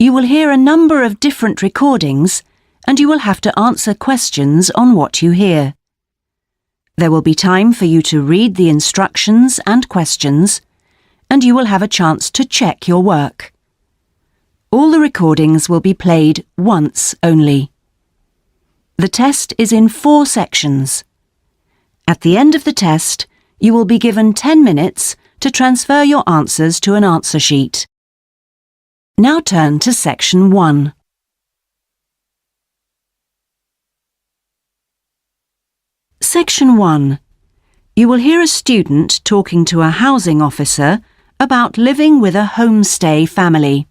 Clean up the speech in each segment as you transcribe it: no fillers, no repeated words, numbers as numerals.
You will hear a number of different recordings and you will have to answer questions on what you hear. There will be time for you to read the instructions and questions, and you will have a chance to check your work. All the recordings will be played once only. The test is in 4 sections. At the end of the test, you will be given 10 minutes to transfer your answers to an answer sheet. Now turn to Section 1. Section 1. You will hear a student talking to a housing officer about living with a homestay family.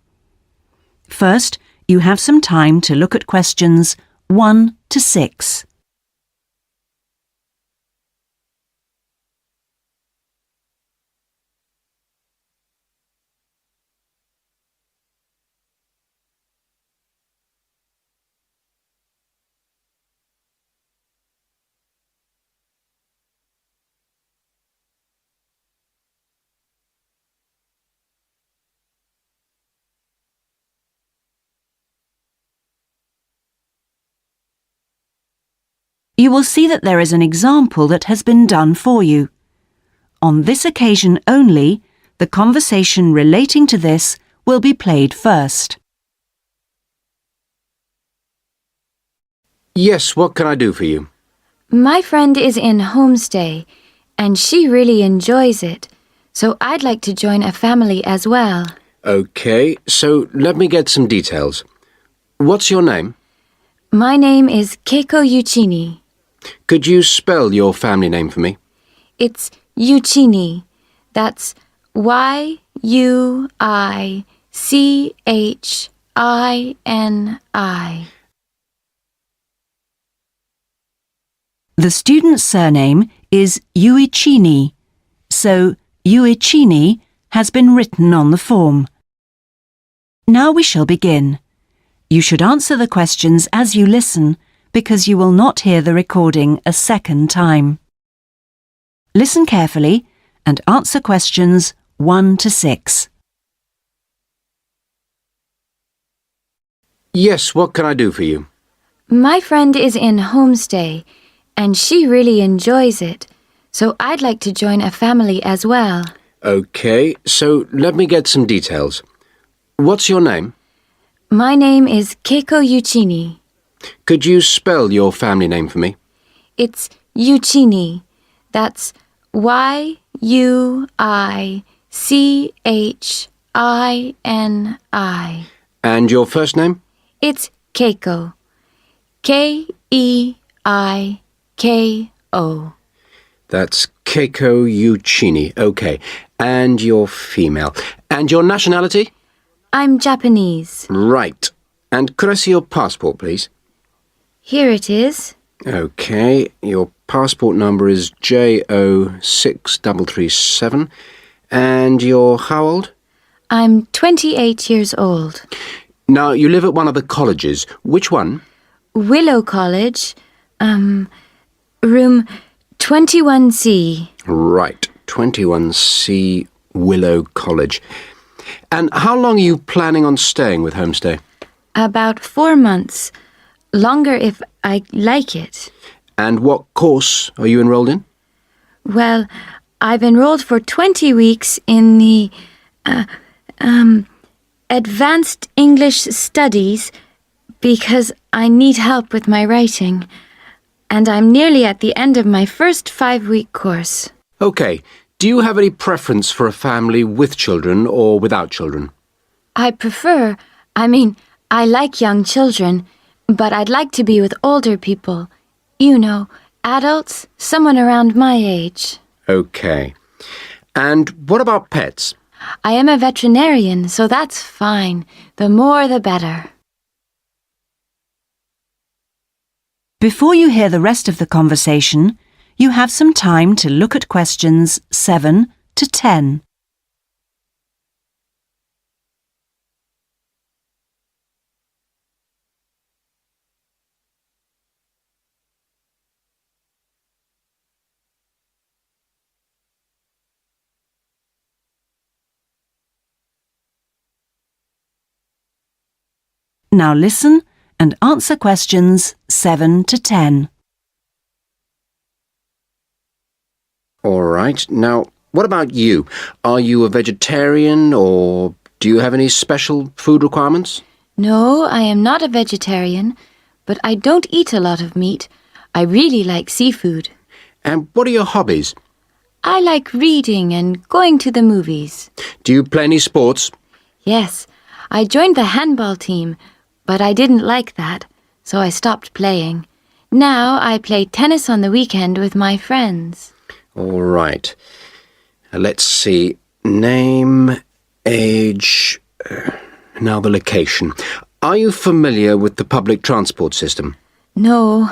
First, you have some time to look at questions 1 to 6. You will see that there is an example that has been done for you. On this occasion only, the conversation relating to this will be played first. Yes, what can I do for you? My friend is in homestay, and she really enjoys it, so I'd like to join a family as well. Okay, so let me get some details. What's your name? My name is Keiko Yuchini. Could you spell your family name for me? It's Yuchini. That's Y-U-I-C-H-I-N-I. The student's surname is Uichini, so Uichini has been written on the form. Now we shall begin. You should answer the questions as you listen, because you will not hear the recording a second time. Listen carefully and answer questions 1 to 6. Yes, what can I do for you? My friend is in homestay, and she really enjoys it, so I'd like to join a family as well. Okay, so let me get some details. What's your name? My name is Keiko Yuchini. Could you spell your family name for me? It's Yuchini. That's Y-U-I-C-H-I-N-I. And your first name? It's Keiko. K-E-I-K-O. That's Keiko Yuchini. Okay, and you're female. And your nationality? I'm Japanese. Right. And could I see your passport, please? Here it is. Okay, your passport number is JO6337. And you're how old? I'm 28 years old. Now, you live at one of the colleges. Which one? Willow College, room 21C. Right, 21C Willow College. And how long are you planning on staying with Homestay? About 4 months. Longer if I like it. And what course are you enrolled in? Well, I've enrolled for 20 weeks in the Advanced English Studies because I need help with my writing. And I'm nearly at the end of my first 5-week course. Okay, do you have any preference for a family with children or without children? I like young children, but I'd like to be with older people. You know, adults, someone around my age. Okay. And what about pets? I am a veterinarian, so that's fine. The more the better. Before you hear the rest of the conversation, you have some time to look at questions 7 to 10. Now listen and answer questions 7 to 10. All right. Now, what about you? Are you a vegetarian or do you have any special food requirements? No, I am not a vegetarian, but I don't eat a lot of meat. I really like seafood. And what are your hobbies? I like reading and going to the movies. Do you play any sports? Yes, I joined the handball team, but I didn't like that, so I stopped playing. Now I play tennis on the weekend with my friends. All right. Let's see. Name, age, now the location. Are you familiar with the public transport system? No,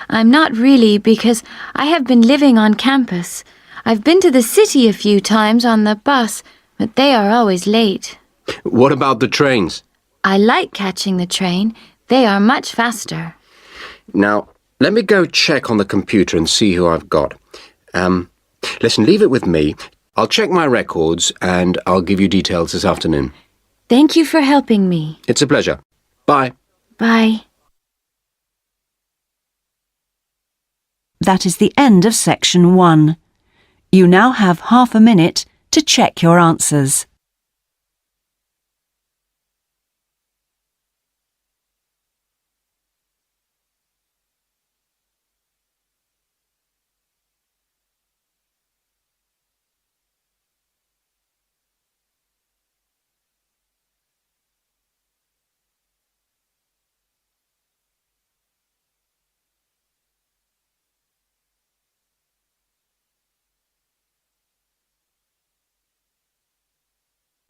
I'm not really because I have been living on campus. I've been to the city a few times on the bus, but they are always late. What about the trains? I like catching the train. They are much faster. Now, let me go check on the computer and see who I've got. Listen, leave it with me. I'll check my records and I'll give you details this afternoon. Thank you for helping me. It's a pleasure. Bye. Bye. That is the end of section 1. You now have half a minute to check your answers.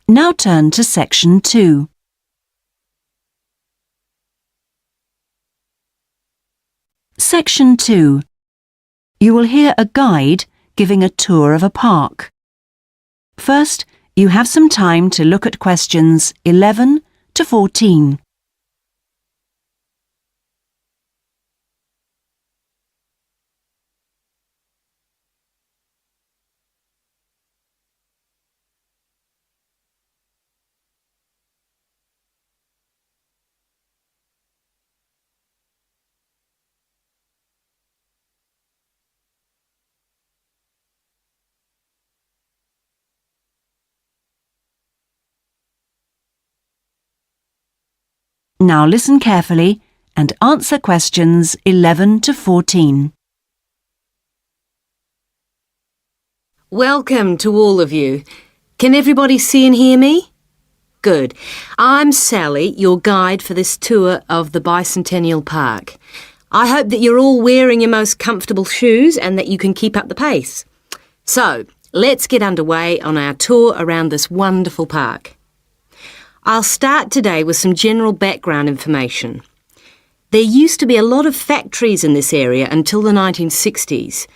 Now turn to section 2. Section 2. You will hear a guide giving a tour of a park. First, you have some time to look at questions 11 to 14. Now listen carefully and answer questions 11 to 14. Welcome to all of you. Can everybody see and hear me? Good. I'm Sally, your guide for this tour of the Bicentennial Park. I hope that you're all wearing your most comfortable shoes and that you can keep up the pace. So, let's get underway on our tour around this wonderful park. I'll start today with some general background information. There used to be a lot of factories in this area until the 1960s.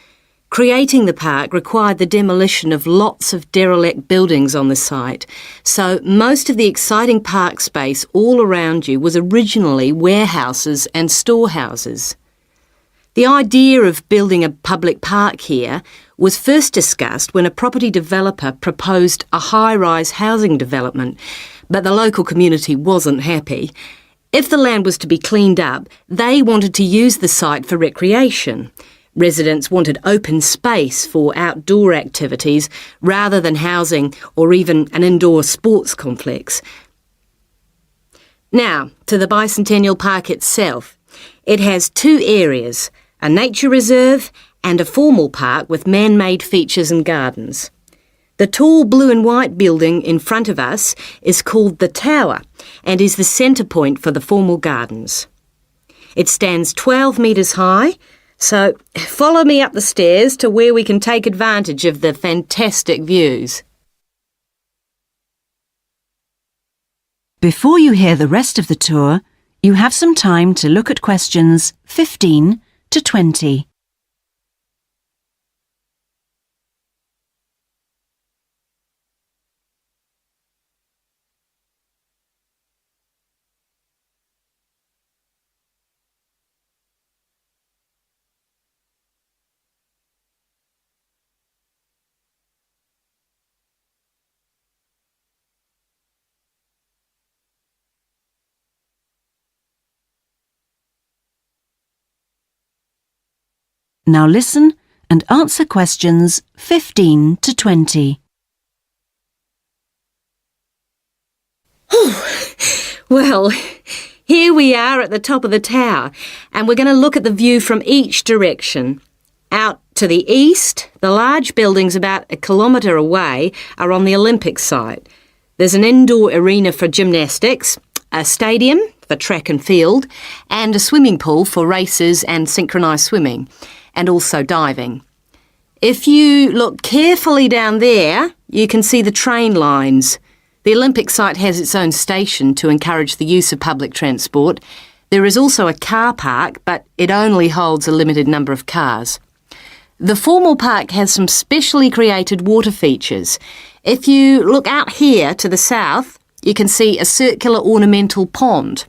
Creating the park required the demolition of lots of derelict buildings on the site, so most of the exciting park space all around you was originally warehouses and storehouses. The idea of building a public park here was first discussed when a property developer proposed a high-rise housing development, but the local community wasn't happy. If the land was to be cleaned up, they wanted to use the site for recreation. Residents wanted open space for outdoor activities rather than housing or even an indoor sports complex. Now, to the Bicentennial Park itself. It has two areas, a nature reserve and a formal park with man-made features and gardens. The tall blue and white building in front of us is called the Tower and is the centre point for the formal gardens. It stands 12 metres high, so follow me up the stairs to where we can take advantage of the fantastic views. Before you hear the rest of the tour, you have some time to look at questions 15 to 20. Now listen and answer questions 15 to 20. Well, here we are at the top of the tower, and we're going to look at the view from each direction. Out to the east, the large buildings about 1 kilometre away are on the Olympic site. There's an indoor arena for gymnastics, a stadium for track and field, and a swimming pool for races and synchronised swimming, and also diving. If you look carefully down there, you can see the train lines. The Olympic site has its own station to encourage the use of public transport. There is also a car park, but it only holds a limited number of cars. The formal park has some specially created water features. If you look out here to the south, you can see a circular ornamental pond.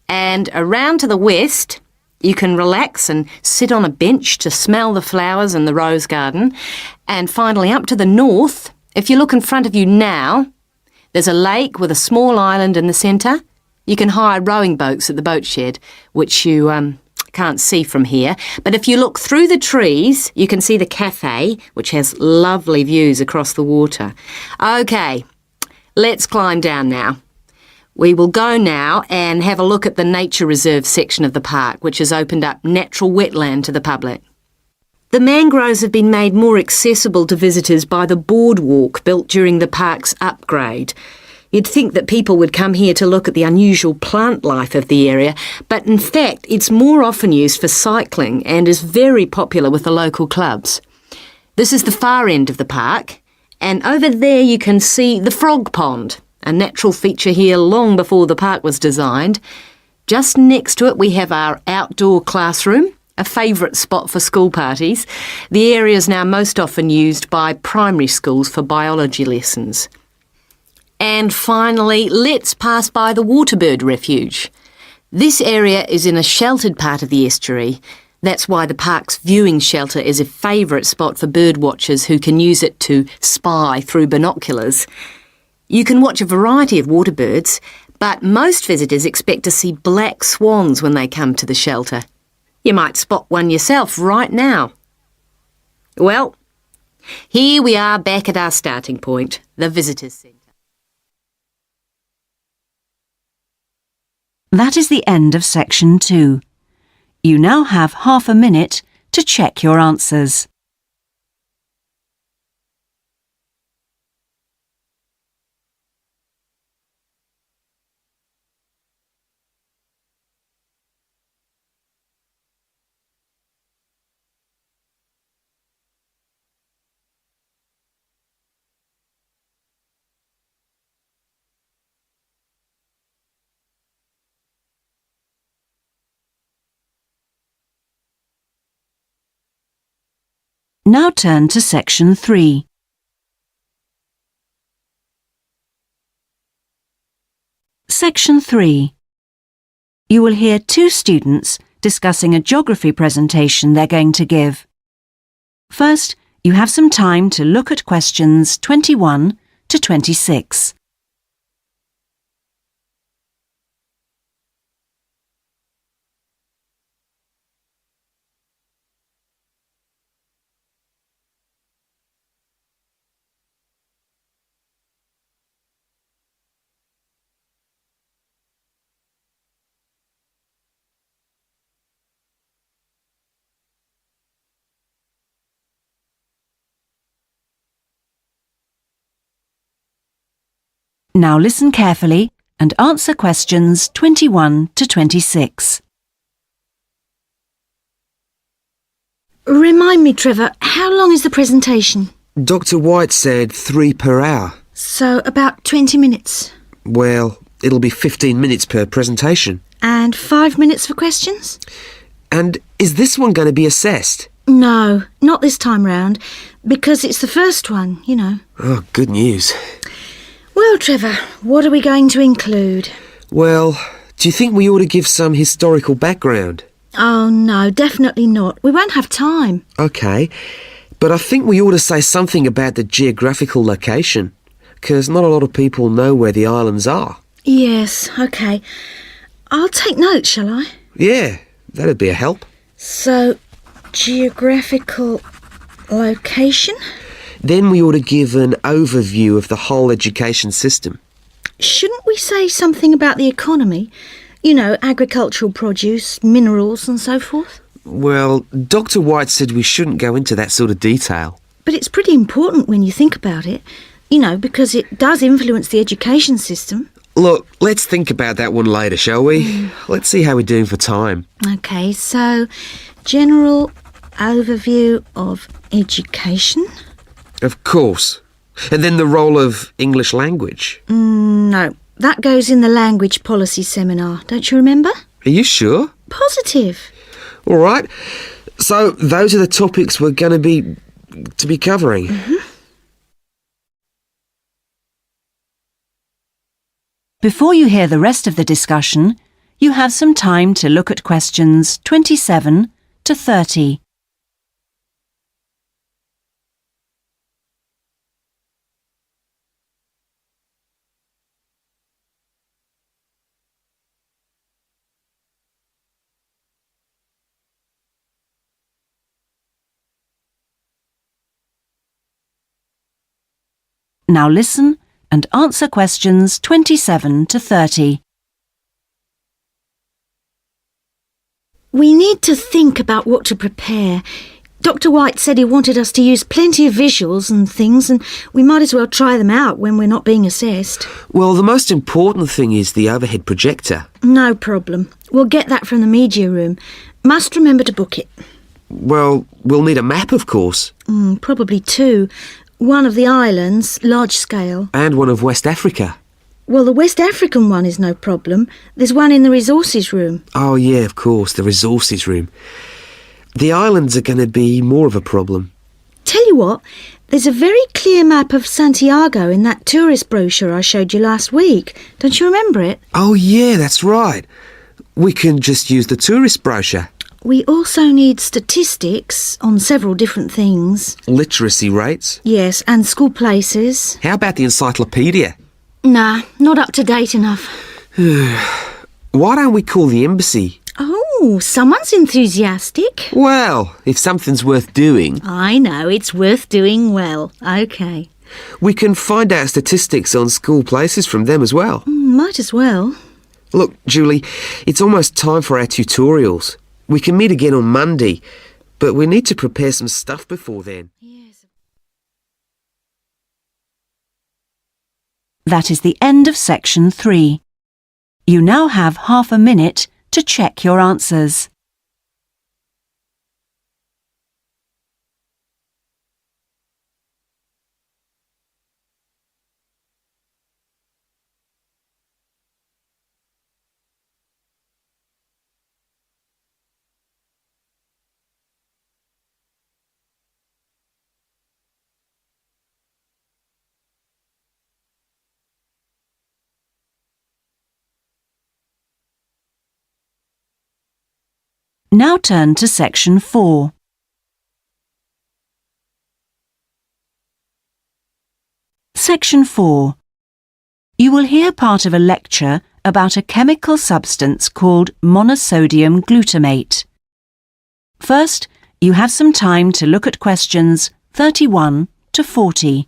And around to the west, you can relax and sit on a bench to smell the flowers in the rose garden. And finally, up to the north, if you look in front of you now, there's a lake with a small island in the centre. You can hire rowing boats at the boat shed, which you can't see from here. But if you look through the trees, you can see the cafe, which has lovely views across the water. OK, let's climb down now. We will go now and have a look at the nature reserve section of the park, which has opened up natural wetland to the public. The mangroves have been made more accessible to visitors by the boardwalk built during the park's upgrade. You'd think that people would come here to look at the unusual plant life of the area, but in fact it's more often used for cycling and is very popular with the local clubs. This is the far end of the park, and over there you can see the frog pond, a natural feature here long before the park was designed. Just next to it we have our outdoor classroom, a favourite spot for school parties. The area is now most often used by primary schools for biology lessons. And finally, let's pass by the Waterbird Refuge. This area is in a sheltered part of the estuary. That's why the park's viewing shelter is a favourite spot for bird watchers who can use it to spy through binoculars. You can watch a variety of waterbirds, but most visitors expect to see black swans when they come to the shelter. You might spot one yourself right now. Well, here we are back at our starting point, the Visitors Centre. That is the end of section 2. You now have half a minute to check your answers. Now turn to section 3. Section 3. You will hear two students discussing a geography presentation they're going to give. First, you have some time to look at questions 21 to 26. Now listen carefully and answer questions 21 to 26. Remind me, Trevor, how long is the presentation? Dr. White said 3 per hour. So about 20 minutes. Well, it'll be 15 minutes per presentation. And 5 minutes for questions? And is this one going to be assessed? No, not this time round, because it's the first one, you know. Oh, good news. Well, Trevor, what are we going to include? Well, do you think we ought to give some historical background? Oh, no, definitely not. We won't have time. OK, but I think we ought to say something about the geographical location, because not a lot of people know where the islands are. Yes, OK. I'll take notes, shall I? Yeah, that'd be a help. So, Geographical location? Then we ought to give an overview of the whole education system. Shouldn't we say something about the economy? You know, agricultural produce, minerals and so forth? Well, Dr. White said we shouldn't go into that sort of detail. But it's pretty important when you think about it, you know, because it does influence the education system. Look, let's think about that one later, shall we? Let's see how we're doing for time. OK, so general overview of education? Of course. And then the role of English language. No, that goes in the language policy seminar, don't you remember? Are you sure? Positive. All right. So those are the topics we're going to be covering. Before you hear the rest of the discussion, you have some time to look at questions 27 to 30. Now listen and answer questions 27 to 30. We need to think about what to prepare. Dr. White said he wanted us to use plenty of visuals and things, and we might as well try them out when we're not being assessed. Well, the most important thing is the overhead projector. No problem. We'll get that from the media room. Must remember to book it. Well, we'll need a map, of course. Probably two. One of the islands, large scale. And one of West Africa. Well, the West African one is no problem. There's one in the resources room. Oh, yeah, of course, the resources room. The islands are going to be more of a problem. Tell you what, there's a very clear map of Santiago in that tourist brochure I showed you last week. Don't you remember it? Oh, yeah, that's right. We can just use the tourist brochure. We also need statistics on several different things. Literacy rates. Yes, and school places. How about the encyclopedia? Nah, not up to date enough. Why don't we call the embassy? Oh, someone's enthusiastic. Well, if something's worth doing, I know, it's worth doing well. OK. we can find out statistics on school places from them as well. Might as well. Look, Julie, it's almost time for our tutorials. We can meet again on Monday, but we need to prepare some stuff before then. Yes. That is the end of section 3. You now have half a minute to check your answers. Now turn to section 4. Section 4. You will hear part of a lecture about a chemical substance called monosodium glutamate. First, you have some time to look at questions 31 to 40.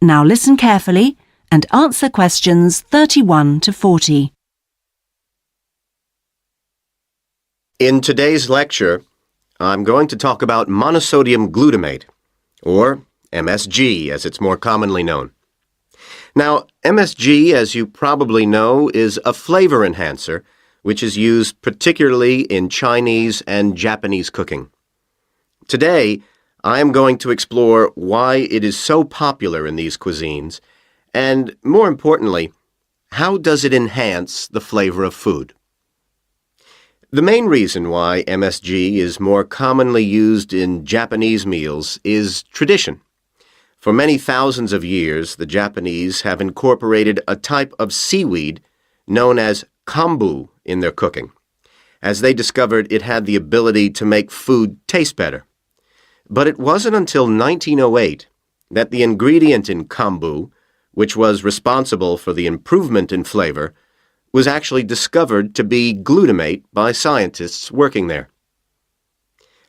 Now listen carefully and answer questions 31 to 40. In today's lecture, I'm going to talk about monosodium glutamate, or MSG as it's more commonly known. Now, MSG, as you probably know, is a flavor enhancer, which is used particularly in Chinese and Japanese cooking. Today, I am going to explore why it is so popular in these cuisines, and more importantly, how does it enhance the flavor of food? The main reason why MSG is more commonly used in Japanese meals is tradition. For many thousands of years, the Japanese have incorporated a type of seaweed known as kombu in their cooking, as they discovered it had the ability to make food taste better. But it wasn't until 1908 that the ingredient in kombu, which was responsible for the improvement in flavor, was actually discovered to be glutamate by scientists working there.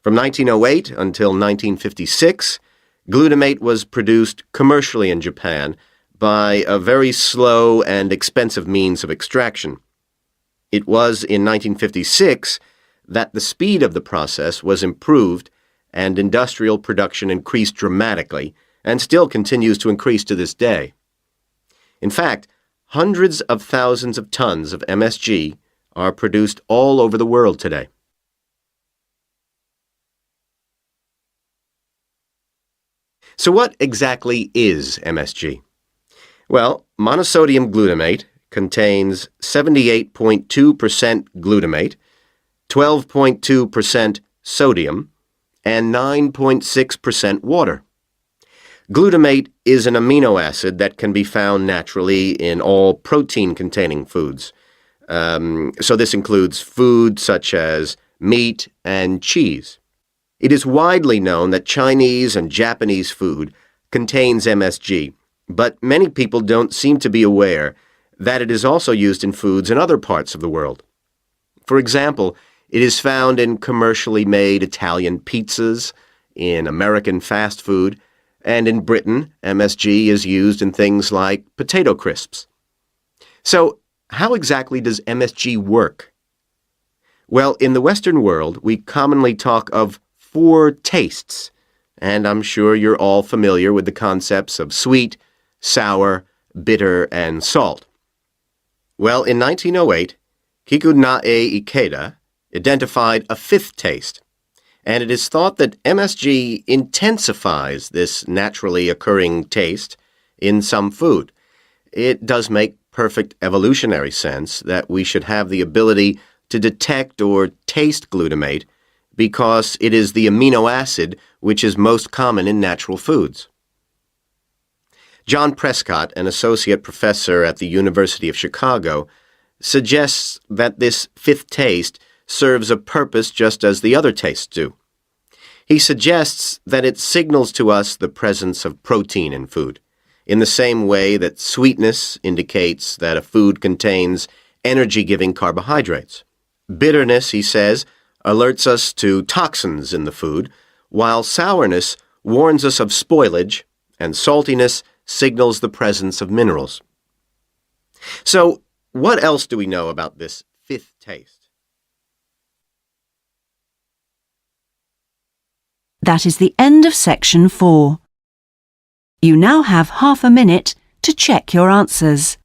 From 1908 until 1956, glutamate was produced commercially in Japan by a very slow and expensive means of extraction. It was in 1956 that the speed of the process was improved and industrial production increased dramatically and still continues to increase to this day. In fact, hundreds of thousands of tons of MSG are produced all over the world today. So what exactly is MSG? Well, monosodium glutamate contains 78.2% glutamate, 12.2% sodium, and 9.6% water. Glutamate is an amino acid that can be found naturally in all protein-containing foods. So this includes food such as meat and cheese. It is widely known that Chinese and Japanese food contains MSG, but many people don't seem to be aware that it is also used in foods in other parts of the world. For example, it is found in commercially made Italian pizzas, in American fast food, and in Britain, MSG is used in things like potato crisps. So, how exactly does MSG work? Well, in the Western world, we commonly talk of 4 tastes, and I'm sure you're all familiar with the concepts of sweet, sour, bitter, and salt. Well, in 1908, Kikunae Ikeda identified a 5th taste, and it is thought that MSG intensifies this naturally occurring taste in some food. It does make perfect evolutionary sense that we should have the ability to detect or taste glutamate because it is the amino acid which is most common in natural foods. John Prescott, an associate professor at the University of Chicago, suggests that this 5th taste serves a purpose just as the other tastes do. He suggests that it signals to us the presence of protein in food, in the same way that sweetness indicates that a food contains energy-giving carbohydrates. Bitterness, he says, alerts us to toxins in the food, while sourness warns us of spoilage, and saltiness signals the presence of minerals. So, what else do we know about this 5th taste? That is the end of section 4. You now have half a minute to check your answers.